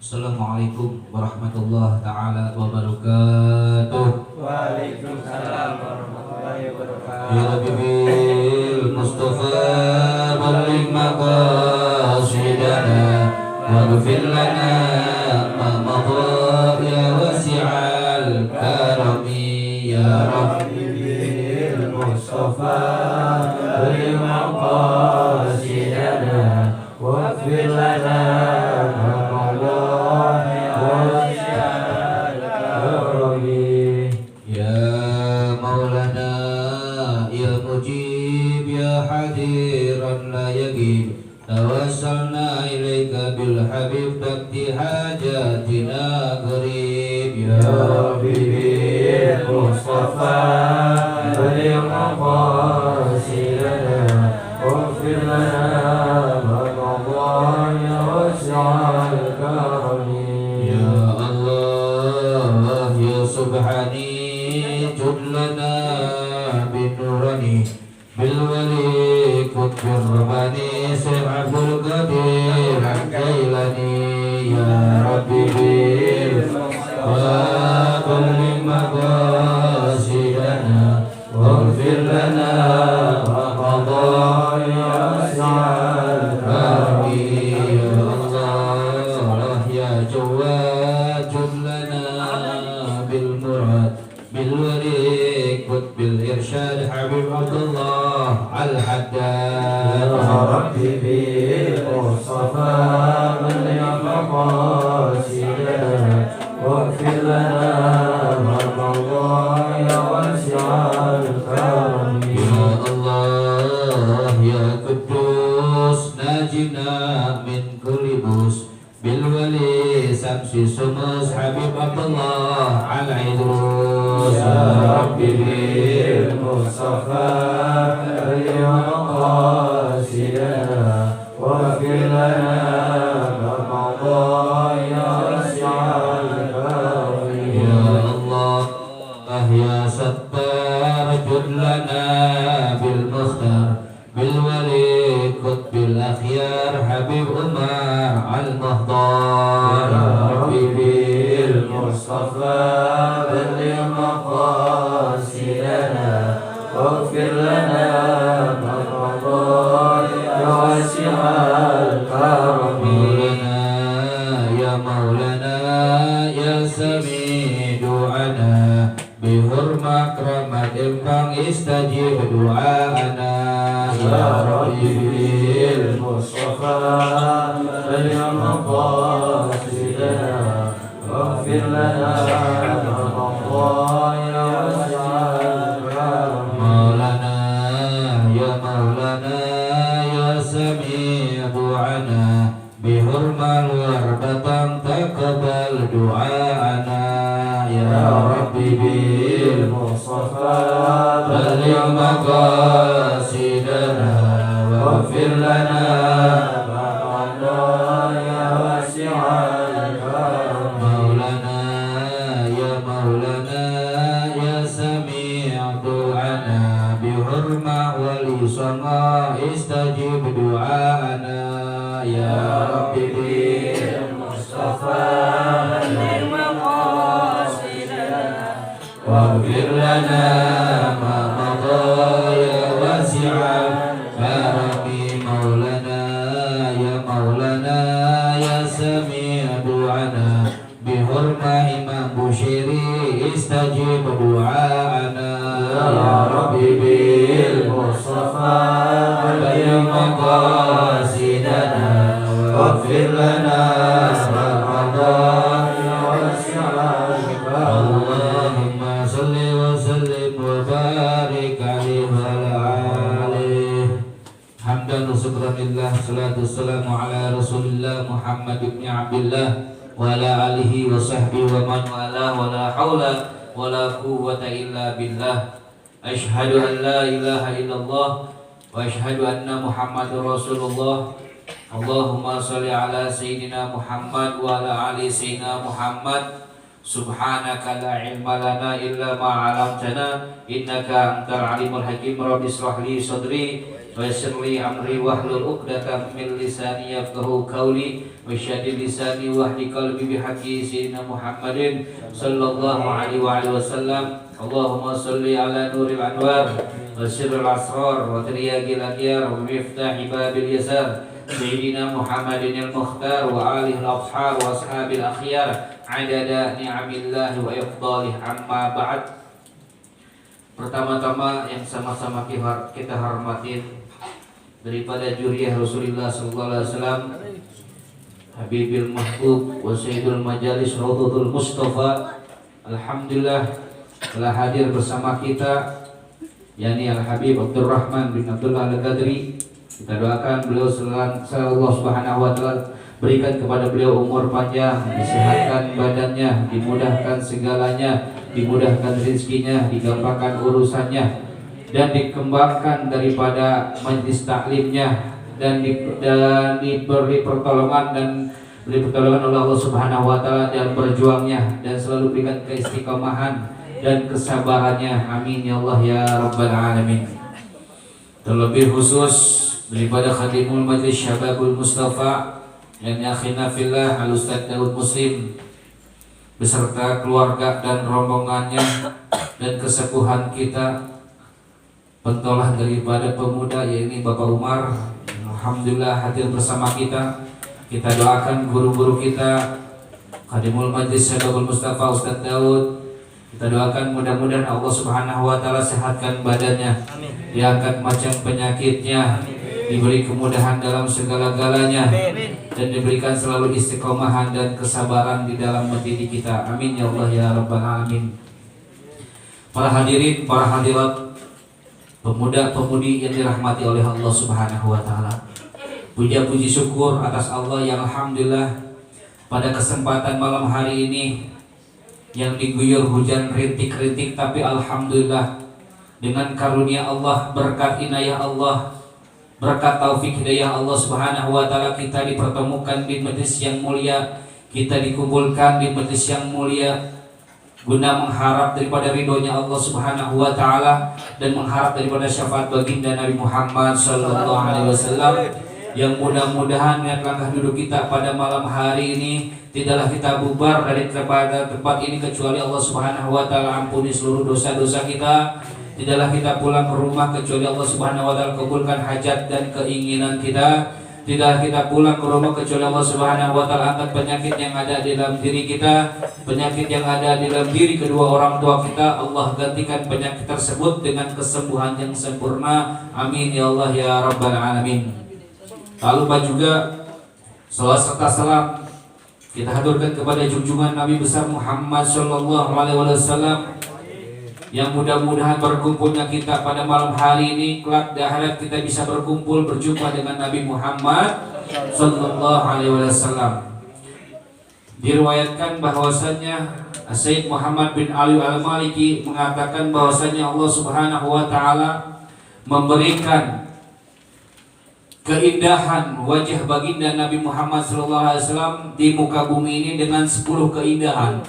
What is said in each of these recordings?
Assalamualaikum warahmatullahi taala wabarakatuh. Waalaikumsalam warahmatullahi wabarakatuh. Ya Habibil Mustafa balligh maqasidana waghfir lana ma madha ya wasi'al karami ya Habibil Mustafa balligh maqasidana waghfir lana ma madha ya wasi'al karami. Ya Maulana ya Mujib ya hadiran la yagib tawassalna ilaika bil habib takti hajatina qarib ya Habibil Mustafa balligh maqasidana waghfir lana ma madha ya wasi'al karami. Ya Allah ya Subhani judlana binurani bilwali kutbir rabani Syekh Qadir Al-Jailani ya Rabbi bil wa balligh maqasidana waghfir lana ma madha ya wasi'al karami ya Allah ya Jawad judlana bil murad بالوريق بالإرشاد حبيب عبد الله الحداد يا ربي بالمصطفى بلغ مقاصدنا واغفر لنا ما مضى يا واسع الكرم. يا الله يا قدوس ناجنا من كل بوس بالولي سمسي سمس حبيب عبد الله على عدروس يا ربي بالمصطفى بلغ مقاصدنا واغفر لنا ما مضى يا واسع الكرم. يا الله يا ستار جد لنا بالمختار بالولي قطب الأخيار حبيب أمة المختار يا ربي بالمصطفى بلغ مقاصدنا واغفر لنا ما مضى يا واسع الكرم. مولانا يا مولانا يا سميع دعانا بحرمة كرامة إنفاق استجيب دعاءنا يا ربي بالمصطفى بلغ مقاصدنا واغفر لنا ما مضى يا واسع الكرم. مولانا يا مولانا يا سميع دعانا بحرمة الوردة تقبل دعاءنا يا ربي بالمصطفى بلغ مقاصدنا واغفر لنا ما مضى يا واسع الكرم. مولانا يا مولانا يا سميع دعانا بحرمة ولي سما استجيب دعاءنا يا ربي بالمصطفى بلغ مقاصدنا واغفر لنا ما مضى يا واسع الكرم. مولانا يا مولانا يا سميع دعانا بحرمة إمام بشيري استجيب دعاءنا يا ربي بالمصطفى بلغ مقاصدنا واغفر لنا ما مضى يا واسع الكرم. اللهم صل وسلم وبارك عليه وعلى آله حمدا وشكرا لله صلاة والسلام على رسول الله محمد بن عبد الله وعلى آله وصحبه ومن والاه ولا حول ولا قوة إلا بالله أشهد أن لا إله إلا الله وأشهد أن محمد رسول الله. اللهم صل على سيدنا محمد وعلى آل سيدنا محمد. Subhanaka la ilma lana illa ma 'allamtana innaka antal alimul hakim. Rabbi ishrah li sadri ويسر لي أمري واحلل عقدة من لساني يفقهوا قولي واشهد لساني واهد قلبي بحق سيدنا محمد صلى الله عليه وآله وسلم اللهم صل على نور الأنوار وسر الأسرار وترياق الأخيار ومفتاح باب اليسار سيدنا محمد المختار وآله الأصحاب وأصحاب الأخيار عدد نعم الله وإفضاله أما بعد. Pertama-tama yang sama-sama kita hormatin daripada juriyah Rasulullah sallallahu alaihi wasallam, Habibil Mahbub wa Sayyidul Majalis Raudhatul Mustafa, alhamdulillah telah hadir bersama kita yakni Al Habib Abdurrahman bin Abdullah Al-Qadri. Kita doakan beliau selalu Allah Subhanahu wa taala berikan kepada beliau umur panjang, disehatkan badannya, dimudahkan segalanya, dimudahkan rezekinya, digampangkan urusannya, dan dikembangkan daripada majlis taklimnya, dan diberi pertolongan oleh Allah Subhanahu wa taala dalam berjuangnya, dan selalu berikan keistiqomahan dan kesabarannya. Amin ya Allah ya rabbal alamin. Terlebih khusus daripada khadimul majlis Syababul Mustafa yang akhina fillah Al Ustaz Daud Muslim beserta keluarga dan rombongannya dan kesepuhan kita, pentolah daripada pemuda yaitu Bapak Umar, alhamdulillah hadir bersama kita. Kita doakan guru-guru kita, khadimul majlis Syababul Mustafa Ustaz Daud. Kita doakan mudah-mudahan Allah Subhanahu wa taala sehatkan badannya, diangkat macam penyakitnya, diberi kemudahan dalam segala-galanya, dan diberikan selalu istiqomahan dan kesabaran di dalam mendidik kita. Amin ya Allah ya rabbal alamin. Para hadirin, para hadirat, pemuda-pemudi yang dirahmati oleh Allah Subhanahu wa taala. Puja-puji syukur atas Allah yang alhamdulillah pada kesempatan malam hari ini yang diguyur hujan rintik-rintik, tapi alhamdulillah dengan karunia Allah, berkat inayah Allah, berkat taufik hidayah Allah Subhanahu wa taala, kita dipertemukan di majlis yang mulia, kita dikumpulkan di majlis yang mulia guna mengharap daripada ridhonya Allah Subhanahu wa taala dan mengharap daripada syafaat baginda Nabi Muhammad sallallahu alaihi wasallam, yang mudah-mudahan niat langkah duduk kita pada malam hari ini tidaklah kita bubar dari tempat ini kecuali Allah Subhanahu wa taala ampuni seluruh dosa-dosa kita. Tidaklah kita pulang ke rumah kecuali Allah Subhanahu wa taala kabulkan hajat dan keinginan kita. Tidaklah kita pulang ke rumah kecuali Allah Subhanahu wa taala angkat penyakit yang ada di dalam diri kita, penyakit yang ada di dalam diri kedua orang tua kita. Allah gantikan penyakit tersebut dengan kesembuhan yang sempurna. Amin ya Allah ya rabbal alamin. Tak lupa juga salawat serta salam kita haturkan kepada junjungan Nabi besar Muhammad sallallahu alaihi wasallam, yang mudah-mudahan berkumpulnya kita pada malam hari ini kelak di akhirat kita bisa berkumpul berjumpa dengan Nabi Muhammad sallallahu alaihi wasallam. Diriwayatkan bahwasanya Sayyid Muhammad bin Ali Al-Maliki mengatakan bahwasanya Allah Subhanahu wa taala memberikan keindahan wajah baginda Nabi Muhammad SAW di muka bumi ini dengan 10 keindahan.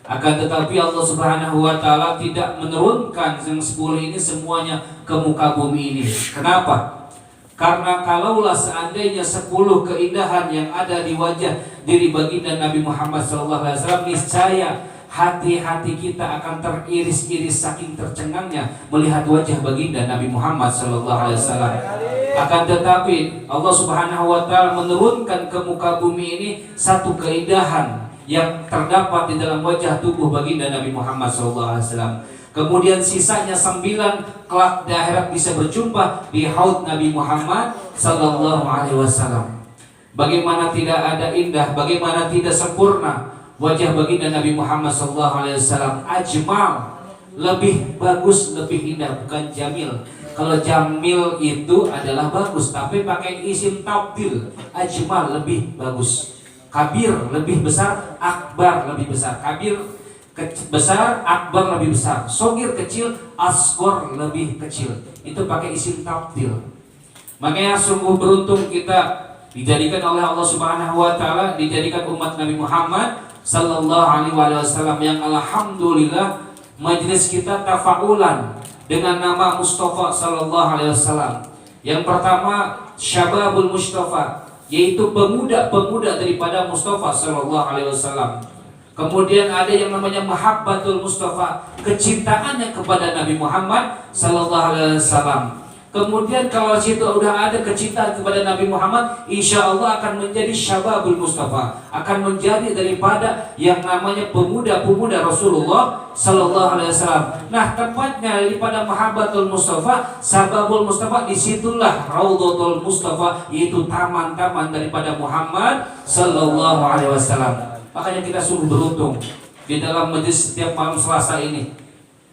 Akan tetapi Allah Subhanahu wa taala tidak menurunkan yang 10 ini semuanya ke muka bumi ini. Kenapa? Karena kalaulah seandainya 10 keindahan yang ada di wajah diri baginda Nabi Muhammad SAW, niscaya hati-hati kita akan teriris-iris saking tercengangnya melihat wajah baginda Nabi Muhammad SAW. Akan tetapi Allah Subhanahu wa taala menurunkan ke muka bumi ini satu keindahan yang terdapat di dalam wajah tubuh baginda Nabi Muhammad SAW. Kemudian sisanya 9 kelak di akhirat bisa berjumpa di haud Nabi Muhammad sallallahu alaihi wasallam. Bagaimana tidak ada indah, bagaimana tidak sempurna wajah baginda Nabi Muhammad sallallahu alaihi wasallam. Ajmal, lebih bagus, lebih indah, bukan jamil. Kalau jamil itu adalah bagus, tapi pakai isim tabdil. Ajmal lebih bagus. Kabir lebih besar, akbar lebih besar. Kabir besar, akbar lebih besar. Sogir kecil, asgor lebih kecil. Itu pakai isim tabdil. Makanya sungguh beruntung kita dijadikan oleh Allah Subhanahu wa taala, dijadikan umat Nabi Muhammad sallallahu alaihi wasallam, yang alhamdulillah majelis kita tafaulan dengan nama Mustafa sallallahu alaihi wasallam. Yang pertama Syababul Mustafa, yaitu pemuda-pemuda daripada Mustafa sallallahu alaihi wasallam. Kemudian ada yang namanya Mahabbatul Mustafa, kecintaannya kepada Nabi Muhammad sallallahu alaihi wasallam. Kemudian kalau situ udah ada kecintaan kepada Nabi Muhammad, insya Allah akan menjadi Syababul Mustafa, akan menjadi daripada yang namanya pemuda-pemuda Rasulullah Sallallahu Alaihi Wasallam. Nah, tepatnya daripada Mahabbatul Mustafa, Syababul Mustafa, disitulah Raudhatul Mustafa, yaitu taman-taman daripada Muhammad Sallallahu Alaihi Wasallam. Makanya kita sungguh beruntung di dalam majlis setiap malam Selasa ini,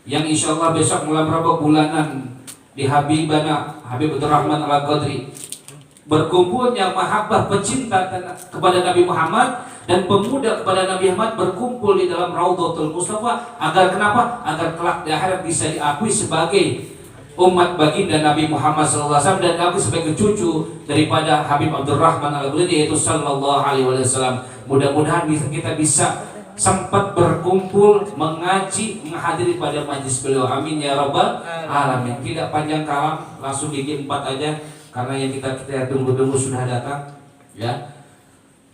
yang insya Allah besok mulai berapa bulanan di Habibana Habib Abdurrahman Al-Qadri, berkumpulnya mahabbah pecinta kepada Nabi Muhammad dan pemuda kepada Nabi Muhammad berkumpul di dalam Raudhatul Mustafa. Agar kenapa? Agar kelak di akhirat bisa diakui sebagai umat baginda Nabi Muhammad SAW dan diakui sebagai cucu daripada Habib Abdurrahman Al-Qadri, yaitu Sallallahu Alaihi Wasallam. Mudah-mudahan kita bisa sempat berkumpul, mengaji, menghadiri pada majlis beliau. Amin ya rabbal alamin. Tidak panjang kalam, langsung gigi 4 aja karena yang kita tunggu-tunggu sudah datang. Ya.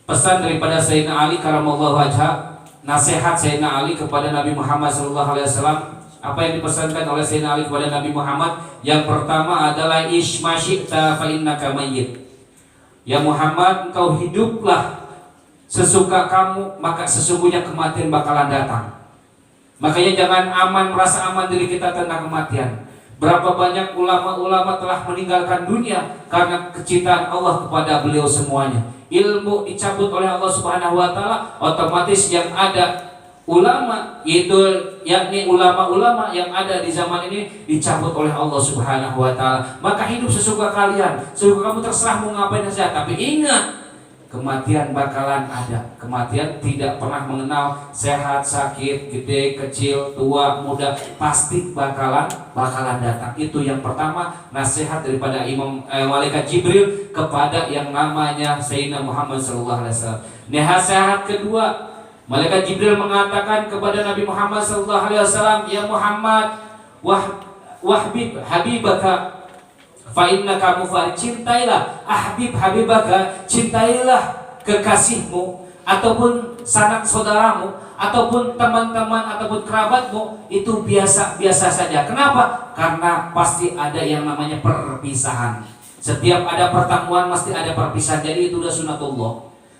Pesan daripada Sayyidina Ali karamallahu wajhah, nasihat Sayyidina Ali kepada Nabi Muhammad sallallahu alaihi wasallam. Apa yang dipesankan oleh Sayyidina Ali kepada Nabi Muhammad? Yang pertama adalah Ishma syi'ta fa innaka mayyit. Ya Muhammad, engkau hiduplah sesuka kamu, maka sesungguhnya kematian bakalan datang. Makanya jangan merasa aman diri kita tentang kematian. Berapa banyak ulama-ulama telah meninggalkan dunia karena kecintaan Allah kepada beliau semuanya. Ilmu dicabut oleh Allah Subhanahu wa taala, otomatis yang ada ulama, yaitu yakni ulama-ulama yang ada di zaman ini dicabut oleh Allah Subhanahu wa taala. Maka hidup sesuka kalian, sesuka kamu, terserah mau ngapain saja, tapi ingat kematian bakalan ada. Kematian tidak pernah mengenal sehat, sakit, gede, kecil, tua, muda, pasti bakalan datang. Itu yang pertama, nasihat daripada Malaikat Jibril kepada yang namanya Sayyidina Muhammad sallallahu alaihi wasallam. Nasihat kedua, Malaikat Jibril mengatakan kepada Nabi Muhammad sallallahu alaihi wasallam, ya Muhammad, habibaka fa innaka mufarid, cintailah habibaka, cintailah kekasihmu ataupun sanak saudaramu ataupun teman-teman ataupun kerabatmu, itu biasa saja. Kenapa? Karena pasti ada yang namanya perpisahan. Setiap ada pertemuan pasti ada perpisahan. Jadi itu sudah sunatullah.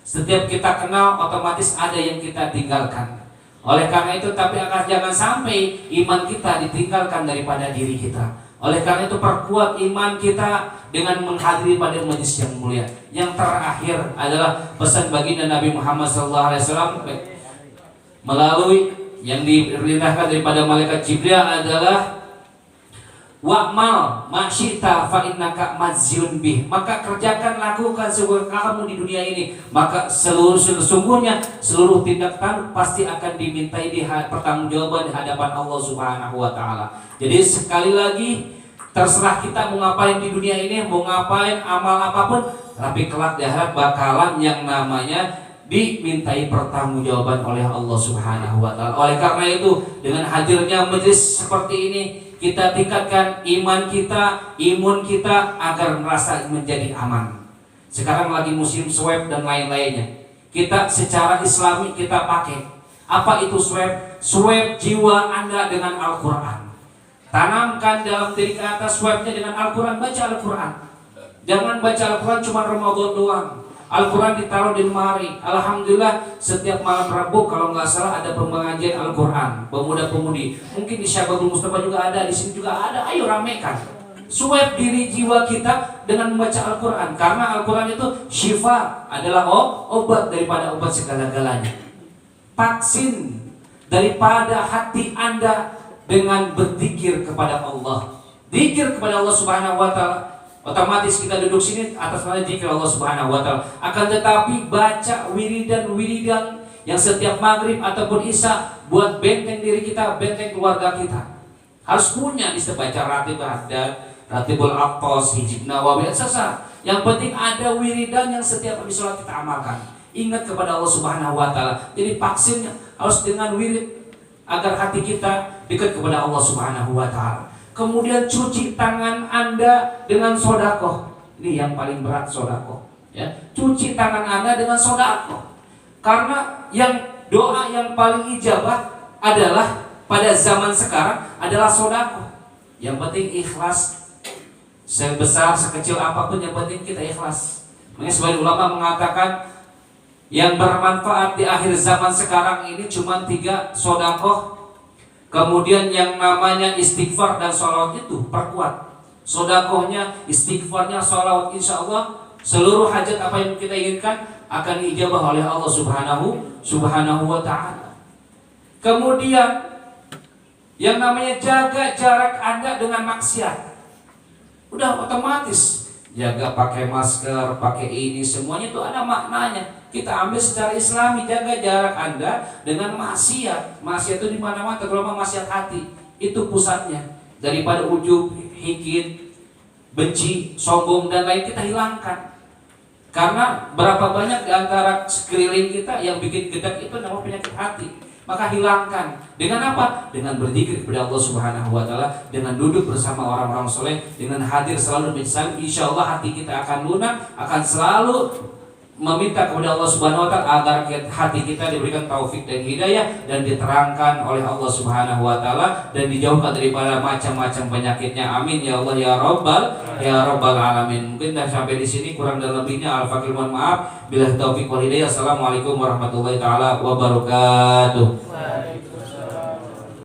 Setiap kita kenal otomatis ada yang kita tinggalkan. Oleh karena itu, tapi jangan sampai iman kita ditinggalkan daripada diri kita. Oleh karena itu, perkuat iman kita dengan menghadiri pada majlis yang mulia. Yang terakhir adalah pesan baginda Nabi Muhammad SAW melalui yang diperintahkan daripada Malaikat Jibril adalah wa'mal masyita fa innaka mazyun bih, maka kerjakan, lakukan sebuah kamu di dunia ini, maka sesungguhnya seluruh tindak tanduk pasti akan dimintai pertanggungjawaban di hadapan Allah Subhanahu wa taala. Jadi sekali lagi, terserah kita mau ngapain di dunia ini, mau ngapain amal apapun, tapi kelak di akhirat bakalan yang namanya dimintai pertanggungjawaban oleh Allah Subhanahu wa taala. Oleh karena itu, dengan hadirnya majelis seperti ini, kita tingkatkan iman kita, imun kita agar merasa menjadi aman. Sekarang lagi musim swab dan lain-lainnya. Kita secara Islami kita pakai. Apa itu swab? Swab jiwa Anda dengan Al-Quran. Tanamkan dalam diri kita swabnya dengan Al-Quran. Baca Al-Quran. Jangan baca Al-Quran cuma Ramadan doang. Al-Quran ditaruh di lemari. Alhamdulillah setiap malam Rabu kalau nggak salah ada pengajian Al-Quran, pemuda-pemudi. Mungkin di Syababul Mustafa juga ada, di sini juga ada. Ayo ramekan. Swab diri jiwa kita dengan membaca Al-Quran. Karena Al-Quran itu syifa, adalah obat daripada obat segala-galanya. Vaksin daripada hati Anda dengan berzikir kepada Allah. Zikir kepada Allah Subhanahu wa taala. Otomatis kita duduk sini atas nama zikir Allah Subhanahu wa taala. Akan tetapi baca wiridan yang setiap maghrib ataupun isya buat benteng diri kita, benteng keluarga kita. Harus punya, bisa baca ratib ada, ratibul aqtas, hijib nawawi, etc. Yang penting ada wiridan yang setiap habis sholat kita amalkan. Ingat kepada Allah Subhanahu wa taala. Jadi vaksinnya harus dengan wirid agar hati kita dekat kepada Allah Subhanahu wa taala. Kemudian cuci tangan Anda dengan sodakoh. Ini yang paling berat, sodakoh. Ya, cuci tangan Anda dengan sodakoh. Karena yang doa yang paling ijabah adalah pada zaman sekarang adalah sodakoh. Yang penting ikhlas. Sebesar, sekecil apapun yang penting kita ikhlas. Makanya sebagian ulama mengatakan yang bermanfaat di akhir zaman sekarang ini cuma 3, sodakoh, kemudian yang namanya istighfar dan sholawat itu perkuat. Sodakohnya, istighfarnya, sholawat, insya Allah seluruh hajat apa yang kita inginkan akan diijabah oleh Allah Subhanahu wa ta'ala. Kemudian yang namanya jaga jarak Anda dengan maksiat. Udah otomatis jaga, pakai masker, pakai ini, semuanya itu ada maknanya. Kita ambil secara Islami, jaga jarak Anda dengan maksiat. Maksiat itu di mana-mana, terutama maksiat hati. Itu pusatnya. Daripada ujub, hikid, benci, sombong dan lain kita hilangkan. Karena berapa banyak di antara sekeliling kita yang bikin gedek itu namanya penyakit hati. Maka hilangkan. Dengan apa? Dengan berzikir kepada Allah Subhanahu wa ta'ala, dengan duduk bersama orang-orang soleh, dengan hadir selalu bersalam. Insya Allah hati kita akan lunak, akan selalu meminta kepada Allah Subhanahu wa ta'ala agar hati kita diberikan taufik dan hidayah dan diterangkan oleh Allah Subhanahu wa ta'ala dan dijauhkan daripada macam-macam penyakitnya. Amin ya Allah ya rabbal alamin. Mungkin dah sampai di sini, kurang dan lebihnya al-fakir mohon maaf. Billahi taufik wal hidayah. Assalamualaikum warahmatullahi taala wabarakatuh.